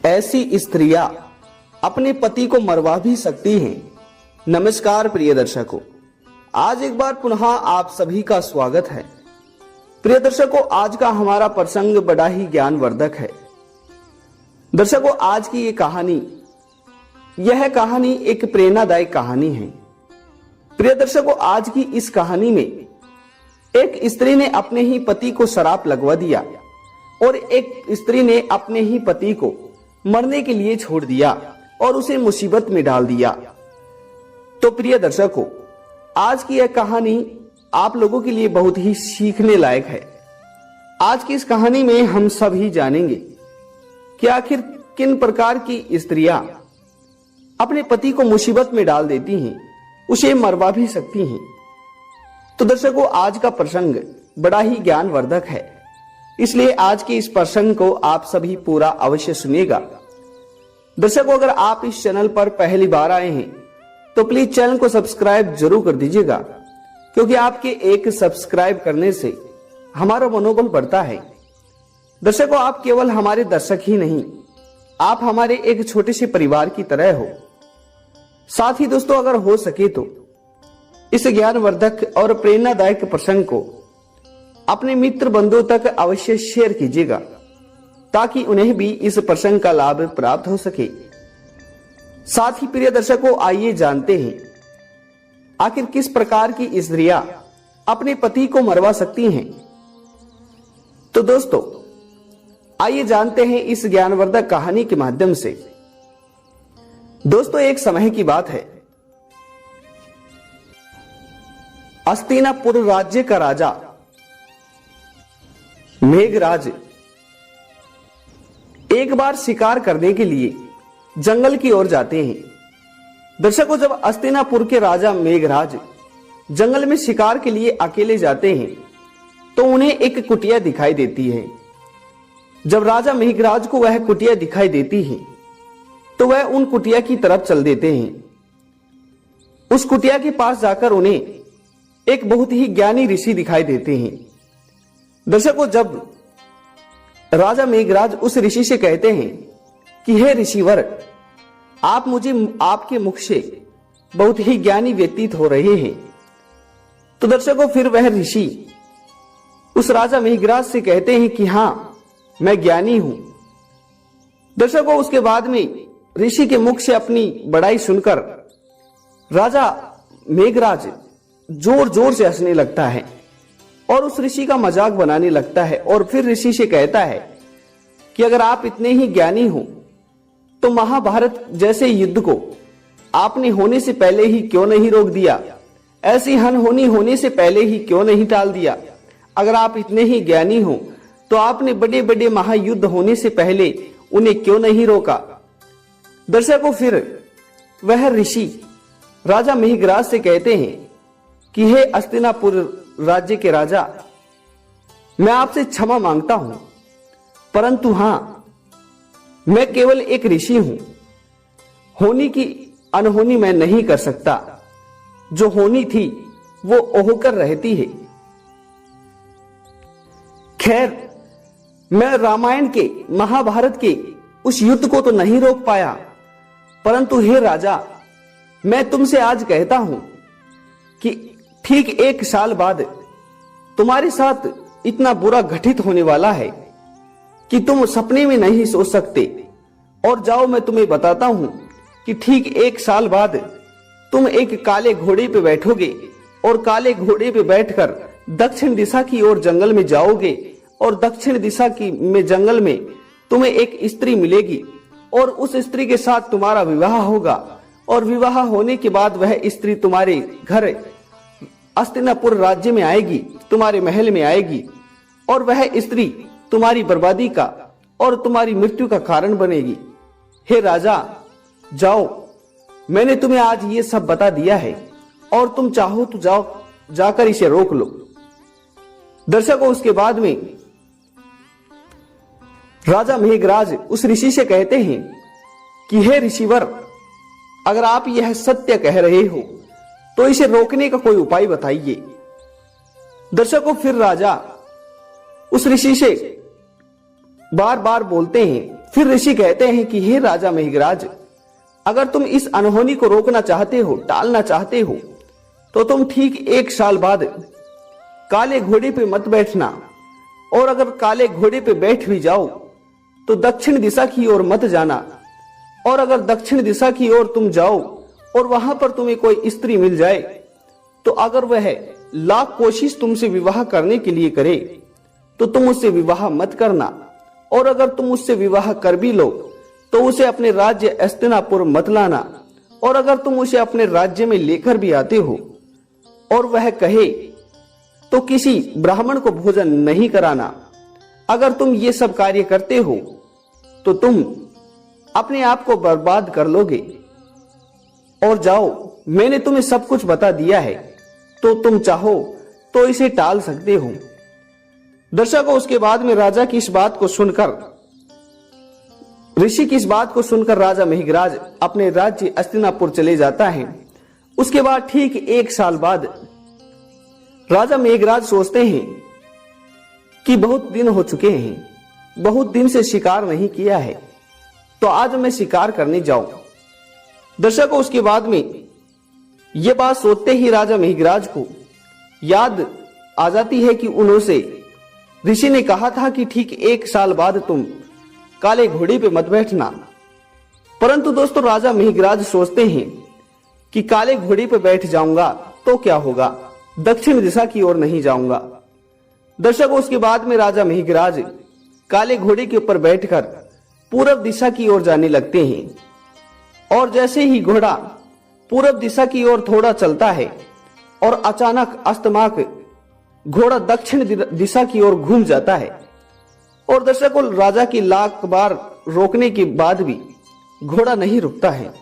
ऐसी स्त्रियां अपने पति को मरवा भी सकती हैं। नमस्कार प्रिय दर्शकों, आज एक बार पुनः आप सभी का स्वागत है। प्रिय दर्शकों, आज का हमारा प्रसंग बड़ा ही ज्ञानवर्धक है। दर्शकों, आज की यह कहानी एक प्रेरणादायक कहानी है। प्रिय दर्शकों, आज की इस कहानी में एक स्त्री ने अपने ही पति को श्राप लगवा दिया और एक स्त्री ने अपने ही पति को मरने के लिए छोड़ दिया और उसे मुसीबत में डाल दिया। तो प्रिय दर्शकों, आज की यह कहानी आप लोगों के लिए बहुत ही सीखने लायक है। आज की इस कहानी में हम सभी जानेंगे कि आखिर किन प्रकार की स्त्रियां अपने पति को मुसीबत में डाल देती हैं, उसे मरवा भी सकती हैं। तो दर्शकों, आज का प्रसंग बड़ा ही ज्ञानवर्धक है, इसलिए आज के इस प्रसंग को आप सभी पूरा अवश्य सुनिएगा। दर्शकों, अगर आप इस चैनल पर पहली बार आए हैं तो प्लीज चैनल को सब्सक्राइब जरूर कर दीजिएगा, क्योंकि आपके एक सब्सक्राइब करने से हमारा मनोबल बढ़ता है। दर्शकों, आप केवल हमारे दर्शक ही नहीं, आप हमारे एक छोटे से परिवार की तरह हो। साथ ही दोस्तों, अगर हो सके तो इस ज्ञानवर्धक और प्रेरणादायक प्रसंग को अपने मित्र बंधुओं तक अवश्य शेयर कीजिएगा, ताकि उन्हें भी इस प्रसंग का लाभ प्राप्त हो सके। साथ ही प्रिय दर्शकों, आइए जानते हैं आखिर किस प्रकार की स्त्रियां अपने पति को मरवा सकती हैं। तो दोस्तों, आइए जानते हैं इस ज्ञानवर्धक कहानी के माध्यम से। दोस्तों, एक समय की बात है। हस्तिनापुर राज्य का राजा मेघराज एक बार शिकार करने के लिए जंगल की ओर जाते हैं। दर्शकों, जब हस्तिनापुर के राजा मेघराज जंगल में शिकार के लिए अकेले जाते हैं तो उन्हें एक कुटिया दिखाई देती है। जब राजा मेघराज को वह कुटिया दिखाई देती है तो वह उन कुटिया की तरफ चल देते हैं। उस कुटिया के पास जाकर उन्हें एक बहुत ही ज्ञानी ऋषि दिखाई देते हैं। दर्शकों, जब राजा मेघराज उस ऋषि से कहते हैं कि हे ऋषिवर, आप मुझे आपके मुख से बहुत ही ज्ञानी व्यतीत हो रहे हैं, तो दर्शकों फिर वह ऋषि उस राजा मेघराज से कहते हैं कि हां, मैं ज्ञानी हूं। दर्शकों, उसके बाद में ऋषि के मुख से अपनी बड़ाई सुनकर राजा मेघराज जोर जोर से हंसने लगता है और उस ऋषि का मजाक बनाने लगता है और फिर ऋषि से कहता है कि अगर आप इतने ही ज्ञानी हो तो महाभारत जैसे युद्ध को आपने होने से पहले ही क्यों नहीं रोक दिया? ऐसी अनहोनी होने से पहले ही क्यों नहीं टाल दिया? अगर आप इतने ही ज्ञानी हो तो आपने बड़े बड़े महायुद्ध होने से पहले उन्हें क्यों नहीं रोका? दर्शकों, फिर वह ऋषि राजा मेघराज से कहते हैं कि हे हस्तिनापुर राज्य के राजा, मैं आपसे क्षमा मांगता हूं, परंतु हां, मैं केवल एक ऋषि हूं। होनी की अनहोनी मैं नहीं कर सकता। जो होनी थी वो होकर रहती है। खैर, मैं रामायण के, महाभारत के उस युद्ध को तो नहीं रोक पाया, परंतु हे राजा, मैं तुमसे आज कहता हूं कि ठीक 1 साल बाद तुम्हारे साथ इतना बुरा घटित होने वाला है कि तुम सपने में नहीं सोच सकते। और जाओ, मैं तुम्हें बताता हूं कि ठीक 1 साल बाद तुम एक काले घोड़े पे बैठोगे और काले घोड़े पे बैठकर दक्षिण दिशा की ओर जंगल में जाओगे और दक्षिण दिशा की जंगल में तुम्हें एक स्त्री मिलेगी और उस स्त्री के साथ तुम्हारा विवाह होगा और विवाह होने के बाद वह स्त्री तुम्हारे घर हस्तिनापुर राज्य में आएगी, तुम्हारे महल में आएगी और वह स्त्री तुम्हारी बर्बादी का और तुम्हारी मृत्यु का कारण बनेगी। हे राजा, जाओ, मैंने तुम्हें आज ये सब बता दिया है और तुम चाहो तो जाओ, जाकर इसे रोक लो। दर्शकों, उसके बाद में राजा मेघराज उस ऋषि से कहते हैं कि हे ऋषिवर, अगर आप यह सत्य कह रहे हो तो इसे रोकने का कोई उपाय बताइए। दर्शकों, फिर राजा उस ऋषि से बार बार बोलते हैं, फिर ऋषि कहते हैं कि हे राजा मेघराज, अगर तुम इस अनहोनी को रोकना चाहते हो, टालना चाहते हो, तो तुम ठीक 1 साल बाद काले घोड़े पे मत बैठना, और अगर काले घोड़े पे बैठ भी जाओ तो दक्षिण दिशा की ओर मत जाना, और अगर दक्षिण दिशा की ओर तुम जाओ और वहां पर तुम्हें कोई स्त्री मिल जाए तो अगर वह लाख कोशिश तुमसे विवाह करने के लिए करे तो तुम उससे विवाह मत करना, और अगर तुम उससे विवाह कर भी लो तो उसे अपने राज्य हस्तिनापुर मत लाना, और अगर तुम उसे अपने राज्य में लेकर भी आते हो और वह कहे तो किसी ब्राह्मण को भोजन नहीं कराना। अगर तुम ये सब कार्य करते हो तो तुम अपने आप को बर्बाद कर लोगे। और जाओ, मैंने तुम्हें सब कुछ बता दिया है, तो तुम चाहो तो इसे टाल सकते हो। दर्शकों, उसके बाद में राजा की इस बात को सुनकर, ऋषि की इस बात को सुनकर राजा मेघराज अपने राज्य हस्तिनापुर चले जाता है। उसके बाद ठीक 1 साल बाद राजा मेघराज सोचते हैं कि बहुत दिन हो चुके हैं, बहुत दिन से शिकार नहीं किया है, तो आज मैं शिकार करने जाऊं। दर्शकों, उसके बाद में यह बात सोचते ही राजा मेघराज को याद आ जाती है कि उन्होंने ऋषि ने कहा था कि ठीक 1 साल बाद तुम काले घोड़े पे मत बैठना। परंतु दोस्तों, राजा मेघराज सोचते हैं कि काले घोड़े पे बैठ जाऊंगा तो क्या होगा, दक्षिण दिशा की ओर नहीं जाऊंगा। दर्शकों, उसके बाद में राजा मेघराज काले घोड़े के ऊपर बैठकर पूरब दिशा की ओर जाने लगते हैं, और जैसे ही घोड़ा पूरब दिशा की ओर थोड़ा चलता है और अचानक अस्तमाक घोड़ा दक्षिण दिशा की ओर घूम जाता है। और दर्शकों, राजा की लाख बार रोकने के बाद भी घोड़ा नहीं रुकता है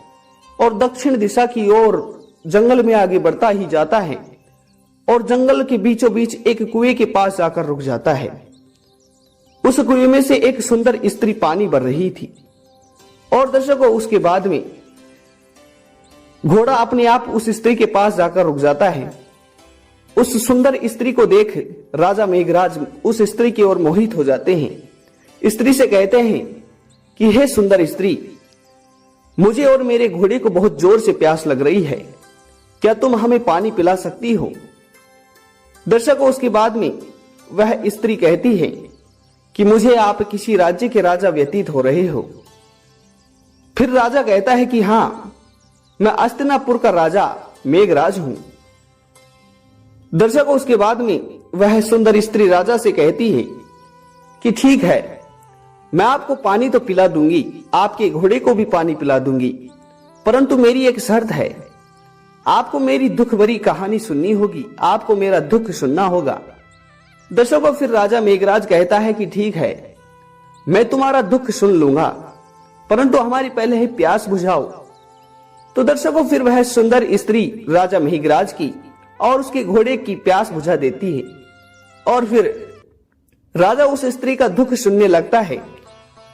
और दक्षिण दिशा की ओर जंगल में आगे बढ़ता ही जाता है, और जंगल के बीचों बीच एक कुएं के पास जाकर रुक जाता है। उस कुएं में से एक सुंदर स्त्री पानी भर रही थी। और दर्शकों, उसके बाद में घोड़ा अपने आप उस स्त्री के पास जाकर रुक जाता है। उस सुंदर स्त्री को देख राजा मेघराज उस स्त्री की ओर मोहित हो जाते हैं। स्त्री से कहते हैं कि हे सुंदर स्त्री, मुझे और मेरे घोड़े को बहुत जोर से प्यास लग रही है, क्या तुम हमें पानी पिला सकती हो? दर्शकों, उसके बाद में वह स्त्री कहती है कि मुझे आप किसी राज्य के राजा व्यतीत हो रहे हो। फिर राजा कहता है कि हां, मैं हस्तिनापुर का राजा मेघराज हूं। दर्शकों, उसके बाद में वह सुंदर स्त्री राजा से कहती है कि ठीक है, मैं आपको पानी तो पिला दूंगी, आपके घोड़े को भी पानी पिला दूंगी, परंतु मेरी एक शर्त है, आपको मेरी दुख भरी कहानी सुननी होगी, आपको मेरा दुख सुनना होगा। दर्शकों, फिर राजा मेघराज कहता है कि ठीक है, मैं तुम्हारा दुख सुन लूंगा, परंतु हमारी पहले ही प्यास बुझाओ। तो दर्शकों, फिर वह सुंदर स्त्री राजा मेघराज की और उसके घोड़े की प्यास बुझा देती है, और फिर राजा उस स्त्री का दुख सुनने लगता है।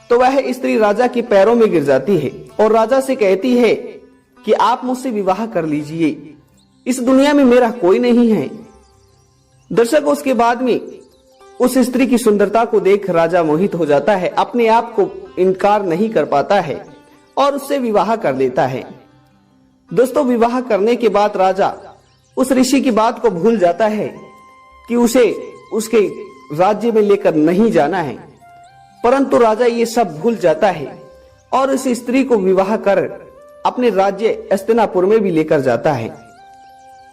तो वह स्त्री राजा के पैरों में गिर जाती है और राजा से कहती है कि आप मुझसे विवाह कर लीजिए, इस दुनिया में मेरा कोई नहीं है। दर्शकों, उसके बाद में उस स्त्री की सुंदरता को देख राजा मोहित हो जाता है, अपने आप को इनकार नहीं कर पाता है और उससे विवाह कर लेता है। दोस्तों, विवाह करने के बाद राजा उस ऋषि की बात को भूल जाता है कि उसे उसके राज्य में लेकर नहीं जाना है, परंतु राजा ये सब भूल जाता है और उस स्त्री को विवाह कर अपने राज्य हस्तिनापुर में भी लेकर जाता है।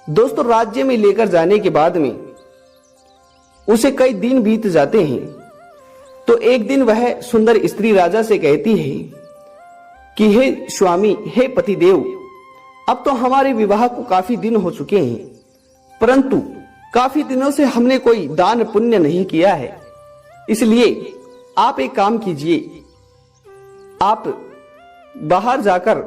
दोस्तों, राज्य में लेकर जाने के बाद में उसे कई दिन बीत जाते हैं। तो एक दिन वह सुंदर स्त्री राजा से कहती है कि हे स्वामी, हे पतिदेव, अब तो हमारे विवाह को काफी दिन हो चुके हैं, परंतु काफी दिनों से हमने कोई दान पुण्य नहीं किया है, इसलिए आप एक काम कीजिए, आप बाहर जाकर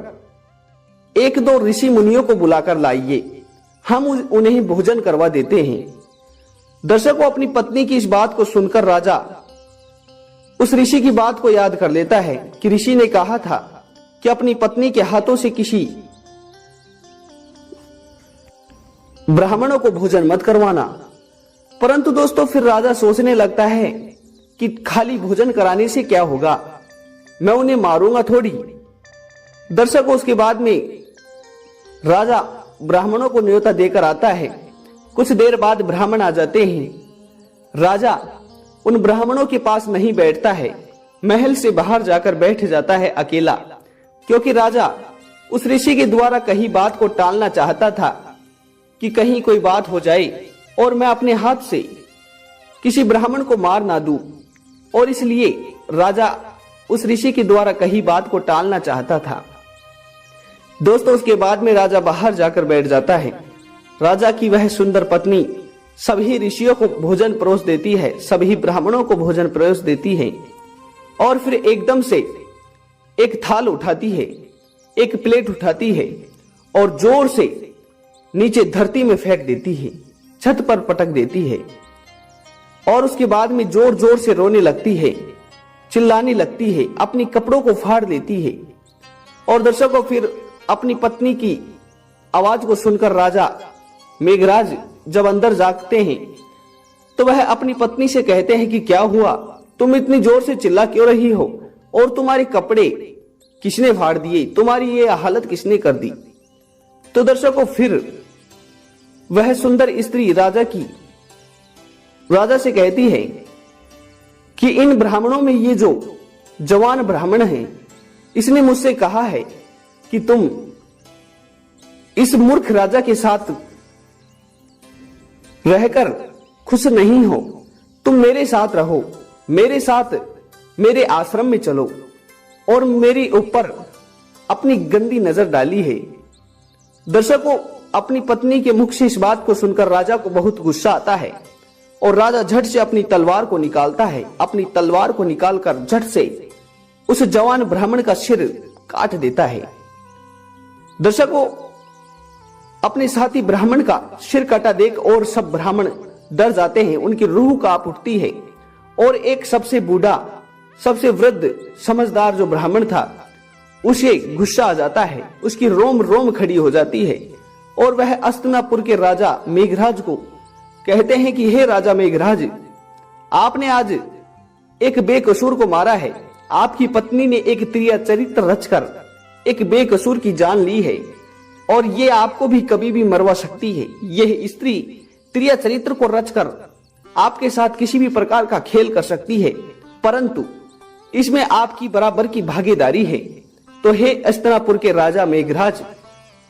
1-2 ऋषि मुनियों को बुलाकर लाइए, हम उन्हें भोजन करवा देते हैं। दर्शकों, अपनी पत्नी की इस बात को सुनकर राजा उस ऋषि की बात को याद कर लेता है कि ऋषि ने कहा था कि अपनी पत्नी के हाथों से किसी ब्राह्मणों को भोजन मत करवाना। परंतु दोस्तों, फिर राजा सोचने लगता है कि खाली भोजन कराने से क्या होगा, मैं उन्हें मारूंगा थोड़ी। दर्शकों, उसके बाद में राजा ब्राह्मणों को न्योता देकर आता है। कुछ देर बाद ब्राह्मण आ जाते हैं। राजा उन ब्राह्मणों के पास नहीं बैठता है, महल से बाहर जाकर बैठ जाता है अकेला, क्योंकि राजा उस ऋषि के द्वारा कही बात को टालना चाहता था कि कहीं कोई बात हो जाए और मैं अपने हाथ से किसी ब्राह्मण को मार ना दूं, और इसलिए राजा उस ऋषि के द्वारा कही बात को टालना चाहता था। दोस्तों, उसके बाद में राजा बाहर जाकर बैठ जाता है। राजा की वह सुंदर पत्नी सभी ऋषियों को भोजन परोस देती है, सभी ब्राह्मणों को भोजन परोस देती है, और फिर एकदम से एक थाल उठाती है, एक प्लेट उठाती है और जोर से नीचे धरती में फेंक देती है, छत पर पटक देती है, और उसके बाद में जोर जोर से रोने लगती है, चिल्लाने लगती है, अपनी कपड़ों को फाड़ लेती है। और दर्शकों, फिर अपनी पत्नी की आवाज को सुनकर राजा मेघराज जब अंदर जागते हैं तो वह अपनी पत्नी से कहते हैं कि क्या हुआ, तुम इतनी जोर से चिल्ला क्यों रही हो, और तुम्हारे कपड़े किसने फाड़ दिए, तुम्हारी ये हालत किसने कर दी। तो दर्शकों, फिर वह सुंदर स्त्री राजा से कहती है कि इन ब्राह्मणों में ये जो जवान ब्राह्मण है, इसने मुझसे कहा है कि तुम इस मूर्ख राजा के साथ रहकर खुश नहीं हो, तुम मेरे साथ रहो, मेरे साथ मेरे आश्रम में चलो, और मेरे ऊपर अपनी गंदी नजर डाली है। दर्शकों, अपनी पत्नी के मुख से इस बात को सुनकर राजा को बहुत गुस्सा आता है, और राजा झट से अपनी तलवार को निकालता है। अपनी तलवार को निकालकर झट से उस जवान ब्राह्मण का सिर काट देता है। दर्शकों, अपने साथी ब्राह्मण का सिर कटा देख और सब ब्राह्मण डर जाते हैं, उनकी रूह कांप उठती है, और एक सबसे बूढ़ा, सबसे वृद्ध, समझदार जो ब्राह्मण था, उसे गुस्सा आ जाता है, उसकी रोम रोम खड़ी हो जाती है, और वह हस्तिनापुर के राजा मेघराज को कहते हैं कि हे राजा मेघराज, आपने आज एक बेकसूर को मारा है, आपकी पत्नी ने एक त्रिया चरित्र रचकर एक बेकसूर की जान ली है, और ये आपको भी कभी भी मरवा सकती है। यह स्त्री त्रिया चरित्र को रचकर आपके साथ किसी भी प्रकार का खेल कर सकती है, परंतु इसमें आपकी बराबर की भागीदारी है। तो हे हस्तिनापुर के राजा मेघराज,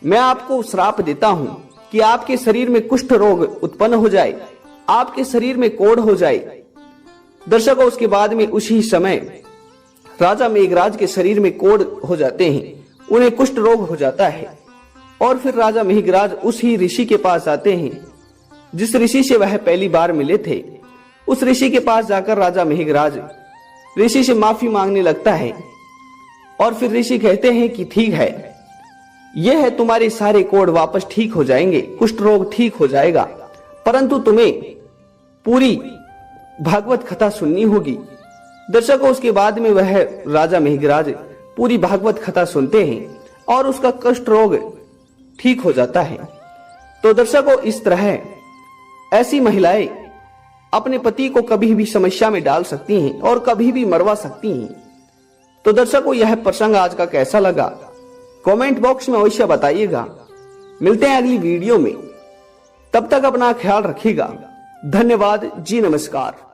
मैं आपको श्राप देता हूं कि आपके शरीर में कुष्ठ रोग उत्पन्न हो जाए, आपके शरीर में कोढ़ हो जाए। दर्शकों, उसके बाद में उसी समय राजा मेघराज के शरीर में कोढ़ हो जाते हैं, उन्हें कुष्ठ रोग हो जाता है, और फिर राजा मेघराज उसी ऋषि के पास आते हैं जिस ऋषि से वह पहली बार मिले थे। उस ऋषि के पास जाकर राजा मेघराज ऋषि से माफी मांगने लगता है, और फिर ऋषि कहते हैं कि ठीक है, यह है तुम्हारे सारे कोढ़ वापस ठीक हो जाएंगे, कुष्ठ रोग ठीक हो जाएगा, परंतु तुम्हें पूरी भागवत कथा सुननी होगी। दर्शकों, उसके बाद में वह राजा मेघराज पूरी भागवत कथा सुनते हैं और उसका कुष्ठ रोग ठीक हो जाता है। तो दर्शकों, इस तरह ऐसी महिलाएं अपने पति को कभी भी समस्या में डाल सकती हैं और कभी भी मरवा सकती हैं। तो दर्शकों, यह प्रसंग आज का कैसा लगा कमेंट बॉक्स में अवश्य बताइएगा। मिलते हैं अगली वीडियो में, तब तक अपना ख्याल रखिएगा। धन्यवाद जी, नमस्कार।